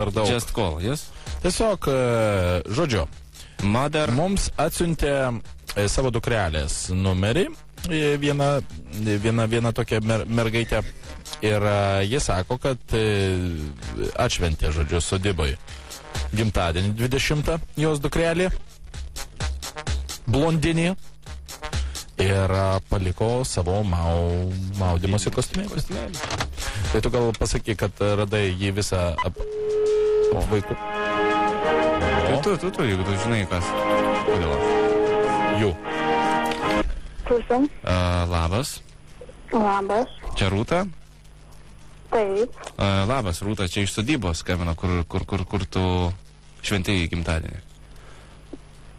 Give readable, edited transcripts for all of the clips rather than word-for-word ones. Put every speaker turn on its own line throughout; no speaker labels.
per daug.
Just call, yes?
Tiesiog, žodžiu,
Mother.
mums atsiuntė savo dukrelės numerį, viena tokia mergaitė. Ir jis sako, kad atšventė, žodžiu, sodyboj gimtadienį 20 jos dukrelį, blondinį, ir paliko savo maudymosi kostiumėlį. Tai tu gal pasaky, kad radai jį visą vaikų.
Tu, jeigu tu žinai, kas. Kodėl aš?
Jų.
Klausom.
Labas.
Labas.
Čia Rūta?
Taip.
Labas, Rūta, čia iš sodybos skambino, kur tu šventėjai gimtadienį.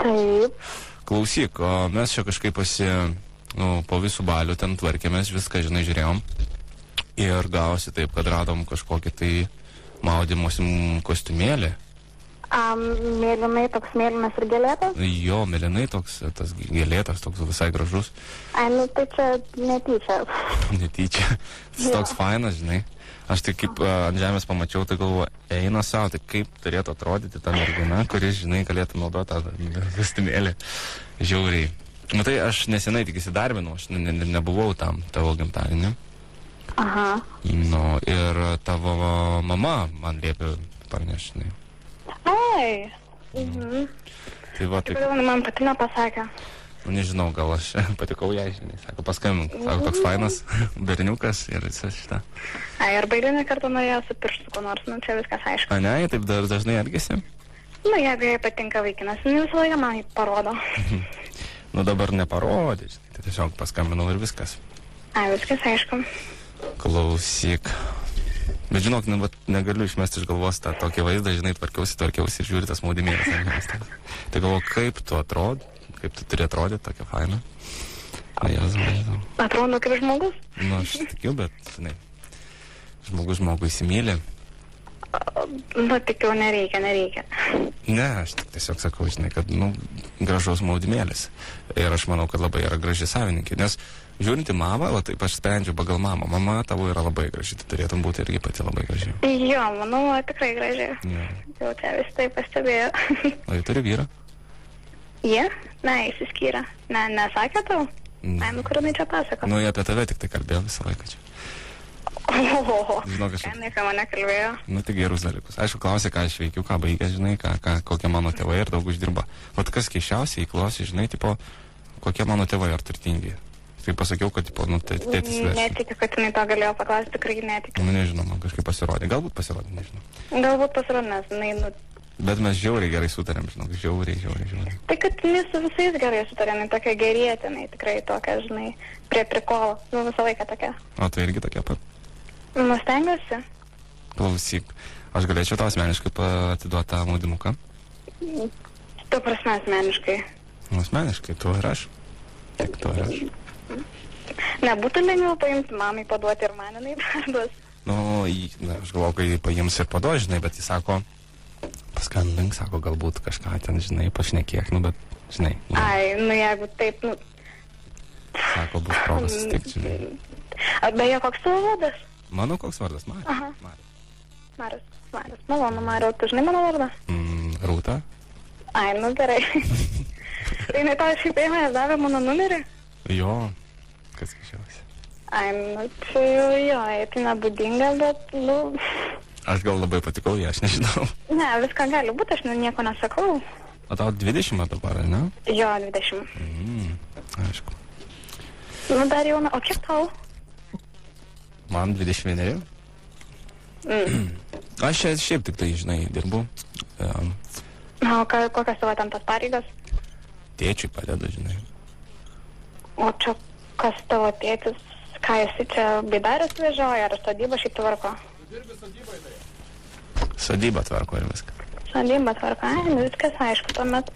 Taip.
Klausyk, o mes čia kažkaip po visų balių ten tvarkėmės, viską, žinai, žiūrėjom. Ir gavosi taip, kad radom kažkokį tai maudymosi kostiumėlį.
Mėlynai, toks mėlynas ir gėlėtas?
Jo, mėlynai toks, tas gėlėtas, toks visai gražus.
Nu tai čia netyčia.
Netyčia. Tas toks fainas, žinai. Aš tai kaip ant žemės pamačiau, tai galvoju, eina savo, tai kaip turėtų atrodyti ta mergina, kuris, žinai, galėtų naudoti tą kostiumėlį. Žiauriai. Matai, aš nesenai tik įsidarbinau, aš nebuvau tam tavo gimtadienį.
Aha.
Nu, ir tavo mama man liepė parnešti.
Ai.
Tai va, tai...
Kodėl man pati nepasakė?
Nu, nežinau, gal aš patikau jai, žinai, sako, paskambink, sako, toks fainas berniukas ir visas šitą.
Ai, arba eilinį kartą norėjo su pirštu, ko nors, nu, čia viskas aišku.
Ne, taip dažnai elgesi?
Nu, jeigu jai patinka vaikinas, nu, visą laiką man jį parodo.
Nu, dabar neparodė, žinai, tai tiesiog paskambinau ir viskas.
Ai, viskas aišku.
Klausyk. Bet žinok, negaliu išmesti iš galvos tą tokį vaizdą, žinai, tvarkiausi ir žiūri tas maudimėlis. Tai galvoju, kaip tu atrodai? Kaip tu turi atrodyti, tokia faina.
Atrodo kaip žmogus?
Nu, aš tikiu, bet, žinai, žmogų įsimylė.
Nu, tikiu, nereikia.
Ne, aš tiesiog sakau, žinai, kad, gražus maudimėlis. Ir aš manau, kad labai yra graži savininkė. Nes žiūrint į mamą, va taip aš sprendžiu pagal mamą. Mama tavo yra labai graži, tu turėtum būti irgi pati labai graži.
Jo, manau, tikrai graži. Jau čia vis tai pastebėjo.
O jie turi vyrą?
Jie? Ne, įsiskyrė. Ne, nesakė tau? Ai, kur jinai čia pasako?
Nu, jie apie tave tik tai kalbėjo visą laiką čia. Žinok,
Ką apie mane kalbėjo?
Nu, tik gerus dalykus. Aišku, klausė, ką aš veikiu, ką baigęs, žinai, kokie mano tėvai ir daug uždirba. Vat kas keisčiausiai, klausė, žinai, tipo, kokie mano tėvai ar turtingi. Tai pasakiau, kad, tipo, tėtis veš.
Netikiu, kad jinai to galėjo paklausti, tikrai netikiu.
Nu, nežinau, man kažkaip pasirodė. Galbūt pasirodė, nežinau.
Galbūt pasirodė, nes jinai,
Bet mes žiauriai gerai sutarėm, žinok, žiauriai.
Tai kad mes su visais gerai sutarėm, tokia gerietė, tikrai tokia, žinai, prie prikolo, visą laiką tokia.
O tai irgi tokia pat?
Nu, stengiuosi.
Klausyk, aš galėčiau tau asmeniškai atiduoti tą maudimuką?
Tu prasme asmeniškai?
Nu, asmeniškai, tu ir aš. Tik tu ir aš.
Nebūtų lengviau paimti mamai, paduoti ir man jinai darbas.
Nu, aš galvoju, kai paims ir paduos, žinai, bet jis sako... Paskambink, sako, galbūt kažką ten, žinai, pašnekėk, bet, žinai.
Ai, jeigu taip,
Sako, bus progos susitikti, žinai.
Beje, koks tavo vardas?
Mano koks vardas? Marius.
Aha. Marius. Malonu, Marius. Tu žinai mano vardą?
Rūta.
Ai, gerai. Tai ne tau šiaip ėmės davė mano numerį?
Jo, kas keisčiausia.
Ai, čia jo, tai nebūdinga, bet,
Aš gal labai patikau, aš nežinau.
Ne, viską gali būti, aš nieko nesakau.
O tau 20 dabar, ne?
Jo, 20.
Aišku.
Dar jauna, o kiek tau?
Man 21. Aš šiaip tik tai, žinai, dirbu.
Na, o kokios tavo ten tas pareigas?
Tėčiui padeda, žinai.
O čia kas tavo tėtis? Ką esi čia baidarės vežioja, ar sodybą šiaip tvarko?
Dirbi sodybai tai?
Sodybą tvarko ir viską.
Sodybą tvarko, viskas aišku, tuomet.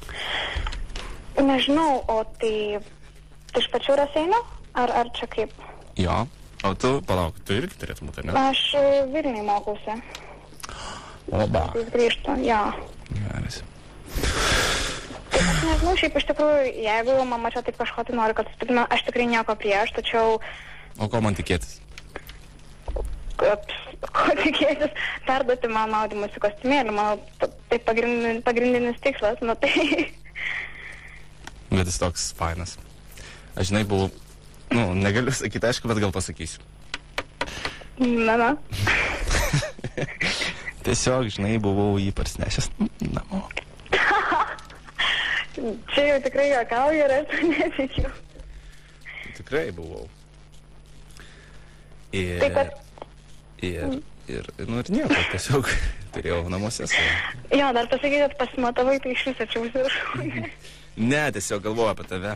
Nežinau, o tai iš pačių Raseinių? Ar čia kaip?
Jo, o tu, palauk, tu irgi turėtum būti, ne?
Aš Vilniui mokausi.
Oba.
Jis grįžtų, jo.
Geras.
Aš nežinau, šiaip iš tikrųjų, jeigu mama čia taip kažko tai nori, kad sutikime, aš tikrai nieko prieš, tačiau...
O ko man tikėtis?
Kad ko tikėtis, perduoti man maudymosi kostiumėlį, mano tai pagrindinis tikslas, nu tai...
Bet jis toks fainas. Aš, žinai, buvau, negaliu sakyti, aišku, bet gal pasakysiu.
Na.
Tiesiog, žinai, buvau jį parsinešęs namo.
Čia jau tikrai juokauju ir aš netikiu.
Tikrai buvau.
Taip pat...
Ir nieko, tiesiog turėjau namuose savo.
Jo, dar pasakai, kad pasimatavai, tai iš viso čia užsirašau.
Ne, tiesiog galvoju apie tave.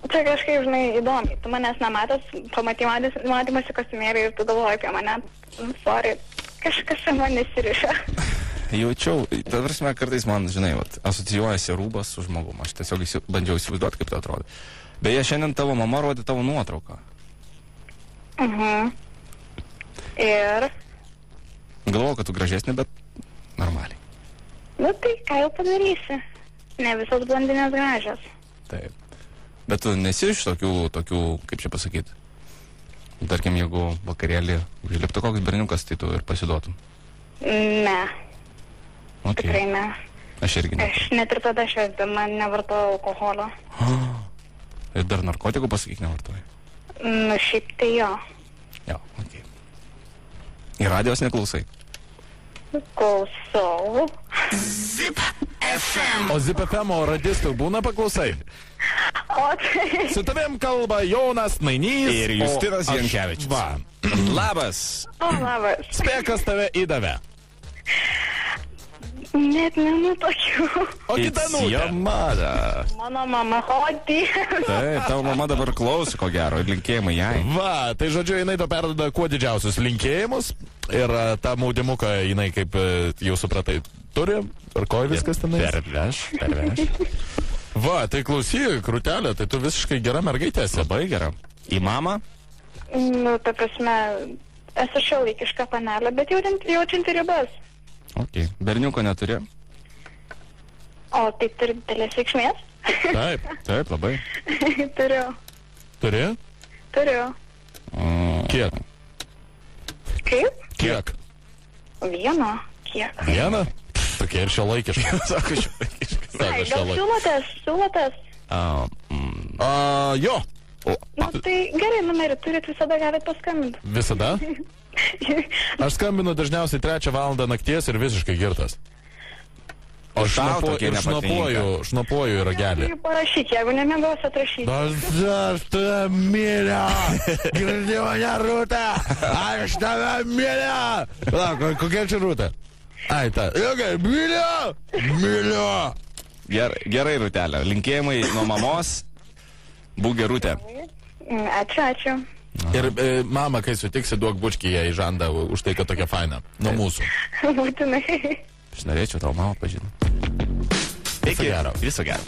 Čia kažkaip, žinai, įdomiai. Tu manęs nematęs, pamatai matymosi kostiumėlį ir tu galvoji apie mane. Sorry, kažkas čia man nesiriša.
Jaučiau, ta prasme, kartais man, žinai, asocijuojasi rūbas su žmogum. Aš tiesiog bandžiau įsivaizduoti, kaip tai atrodo. Beje, šiandien tavo mama rodė tavo nuotrauką.
Ir?
Galvoju, kad tu gražesnė, bet normaliai.
Nu tai, ką jau padarysi? Ne visos blondinės gražios.
Taip. Bet tu nesi iš tokių, kaip čia pasakyti. Tarkim, jeigu vakarėlį užliptų koks berniukas, tai tu ir pasiduotum.
Ne.
Okay.
Tikrai ne.
Aš irgi ne.
Aš net ir tada švesdama nevartojau alkoholio.
Ir dar narkotikų, pasakyk, nevartoji?
Nu, šiaip tai jo.
Jo, okei. Ir radijos neklausai?
Klausau.
O Zip FM radistų būna paklausai?
O tai...
Su tavim kalba Jonas Nainys
Ir Justinas Jankevičius.
Va.
Labas.
O, labas.
Spėkas tave įdavė.
Net tokių.
O kita nūtė.
Mano mama, o Dieve.
Taip, tavo mama dabar klauso, ko gero, ir linkėjimai jai.
Va, tai žodžiu, jinai to perduoda kuo didžiausius linkėjimus. Ir tą maudimuką jinai, kaip jau supratai, turi. Ir ko viskas tenai?
Perveš.
Va, tai klausyk, Krūtelė, tai tu visiškai gera mergaitė esi.
Labai gera. Į mamą?
Nu, ta prasme, esu šiuolaikiška panelė, bet jaučianti ribas.
Ok. Berniuko neturi?
O, tai turi didelės reikšmės?
Taip, labai.
Turiu.
Turi?
Turiu.
Kiek?
Kaip?
Kiek?
Vieną. Kiek?
Vieną? Tokia ir šiuolaikiška.
Sako šiuolaikiška.
Ai, gal siūlotės?
Jo.
Nu, tai gerai, numerį turit, visada galite paskambinti.
Visada? Aš skambinu dažniausiai 3 valandą nakties ir visiškai girtas. O šnopuoju į ragelį.
Tai parašyk, jeigu nemėgausi atrašyti.
Aš tave myliu! Girdi mane, Rūta! Aš tave myliu! Lauk, kokia čia Rūta? Ai, ta. Jokai, myliu!
Gerai, Rūtelė. Linkėjimai nuo mamos. Būk gerutė.
Ačiū.
Ir mama, kai sutiksi, duok bučkį ją į žandą už tai, kad tokia faina. Nuo mūsų.
Būtinai.
Aš norėčiau tavo mamą pažinti.
Viso gero.
Viso gero.